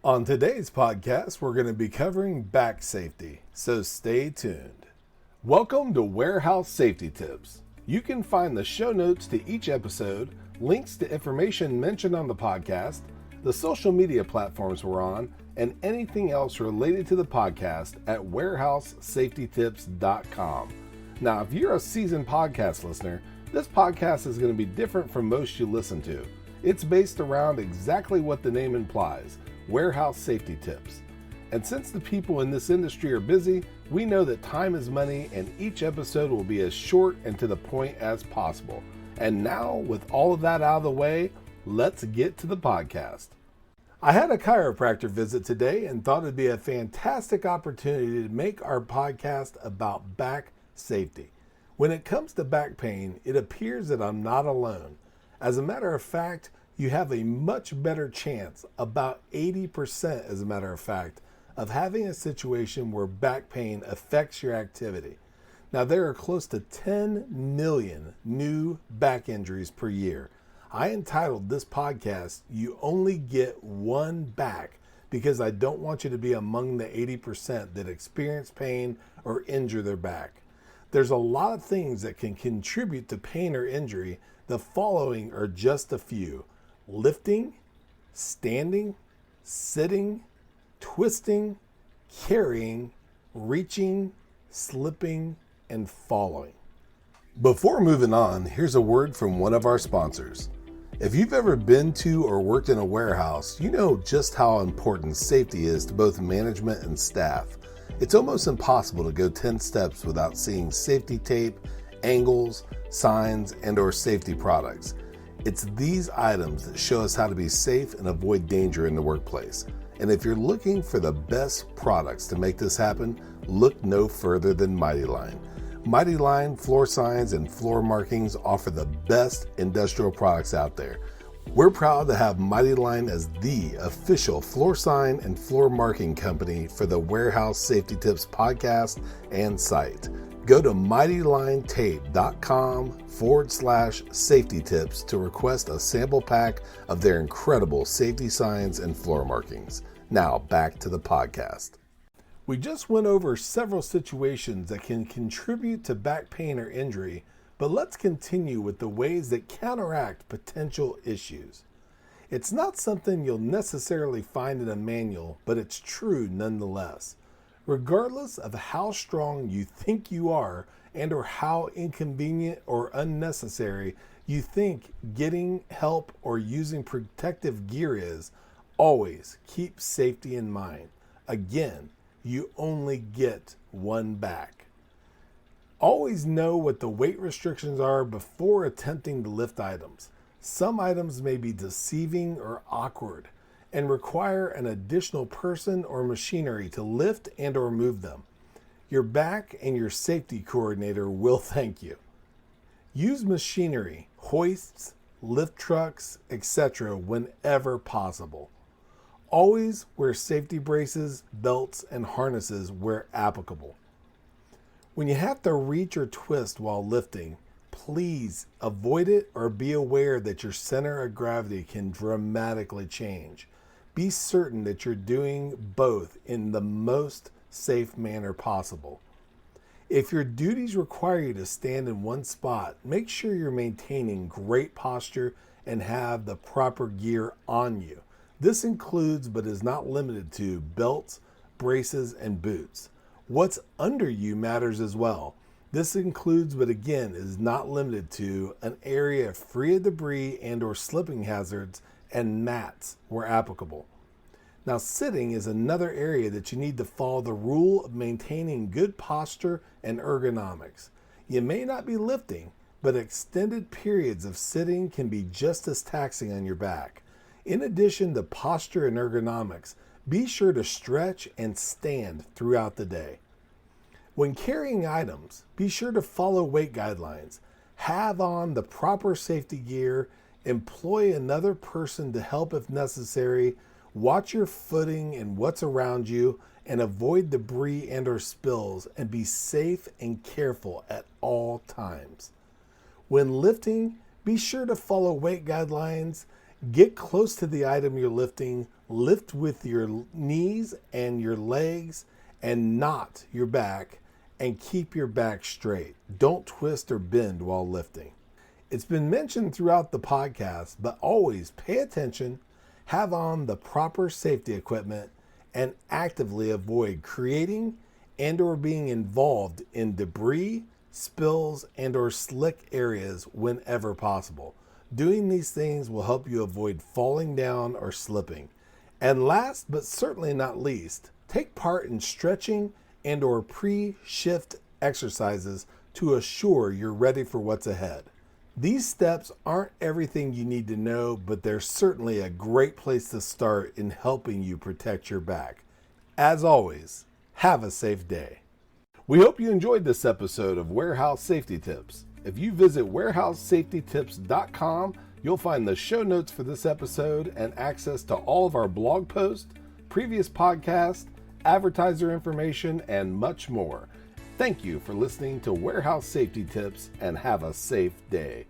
On today's podcast, we're going to be covering back safety, so stay tuned. Welcome to Warehouse Safety Tips. You can find the show notes to each episode, links to information mentioned on the podcast, the social media platforms we're on, and anything else related to the podcast at warehousesafetytips.com. Now, if you're a seasoned podcast listener, this podcast is going to be different from most you listen to. It's based around exactly what the name implies, warehouse safety tips. And since the people in this industry are busy, we know that time is money and each episode will be as short and to the point as possible. And now, with all of that out of the way, let's get to the podcast. I had a chiropractor visit today and thought it'd be a fantastic opportunity to make our podcast about back safety. When it comes to back pain, it appears that I'm not alone. As a matter of fact, you have a much better chance, about 80% as a matter of fact, of having a situation where back pain affects your activity. Now, there are close to 10 million new back injuries per year. I entitled this podcast, You Only Get One Back, because I don't want you to be among the 80% that experience pain or injure their back. There's a lot of things that can contribute to pain or injury. The following are just a few: lifting, standing, sitting, twisting, carrying, reaching, slipping, and falling. Before moving on, here's a word from one of our sponsors. If you've ever been to or worked in a warehouse, you know just how important safety is to both management and staff. It's almost impossible to go 10 steps without seeing safety tape, angles, signs, and/or safety products. It's these items that show us how to be safe and avoid danger in the workplace. And if you're looking for the best products to make this happen, look no further than Mighty Line. Mighty Line floor signs and floor markings offer the best industrial products out there. We're proud to have Mighty Line as the official floor sign and floor marking company for the Warehouse Safety Tips podcast and site. Go to mightylinetape.com/safety tips to request a sample pack of their incredible safety signs and floor markings. Now back to the podcast. We just went over several situations that can contribute to back pain or injury, but let's continue with the ways that counteract potential issues. It's not something you'll necessarily find in a manual, but it's true nonetheless. Regardless of how strong you think you are and or how inconvenient or unnecessary you think getting help or using protective gear is, always keep safety in mind. Again, you only get one back. Always know what the weight restrictions are before attempting to lift items. Some items may be deceiving or awkward and require an additional person or machinery to lift and or move them. Your back and your safety coordinator will thank you. Use machinery, hoists, lift trucks, etc. whenever possible. Always wear safety braces, belts, and harnesses where applicable. When you have to reach or twist while lifting, please avoid it or be aware that your center of gravity can dramatically change. Be certain that you're doing both in the most safe manner possible. If your duties require you to stand in one spot, make sure you're maintaining great posture and have the proper gear on you. This includes, but is not limited to, belts, braces, and boots. What's under you matters as well. This includes, but again, is not limited to, an area free of debris and or slipping hazards and mats where applicable. Now, sitting is another area that you need to follow the rule of maintaining good posture and ergonomics. You may not be lifting, but extended periods of sitting can be just as taxing on your back. In addition to posture and ergonomics, be sure to stretch and stand throughout the day. When carrying items, be sure to follow weight guidelines. Have on the proper safety gear, employ another person to help if necessary, watch your footing and what's around you, and avoid debris and or spills, and be safe and careful at all times. When lifting, be sure to follow weight guidelines, get close to the item you're lifting, Lift with your knees and your legs and not your back, and keep your back straight. Don't twist or bend while lifting. It's been mentioned throughout the podcast, but always pay attention, have on the proper safety equipment, and actively avoid creating and or being involved in debris, spills, and or slick areas whenever possible. Doing these things will help you avoid falling down or slipping. And last but certainly not least, take part in stretching and or pre-shift exercises to assure you're ready for what's ahead. These steps aren't everything you need to know, but they're certainly a great place to start in helping you protect your back. As always, have a safe day. We hope you enjoyed this episode of Warehouse Safety Tips. If you visit warehousesafetytips.com, you'll find the show notes for this episode and access to all of our blog posts, previous podcasts, advertiser information, and much more. Thank you for listening to Warehouse Safety Tips, and have a safe day.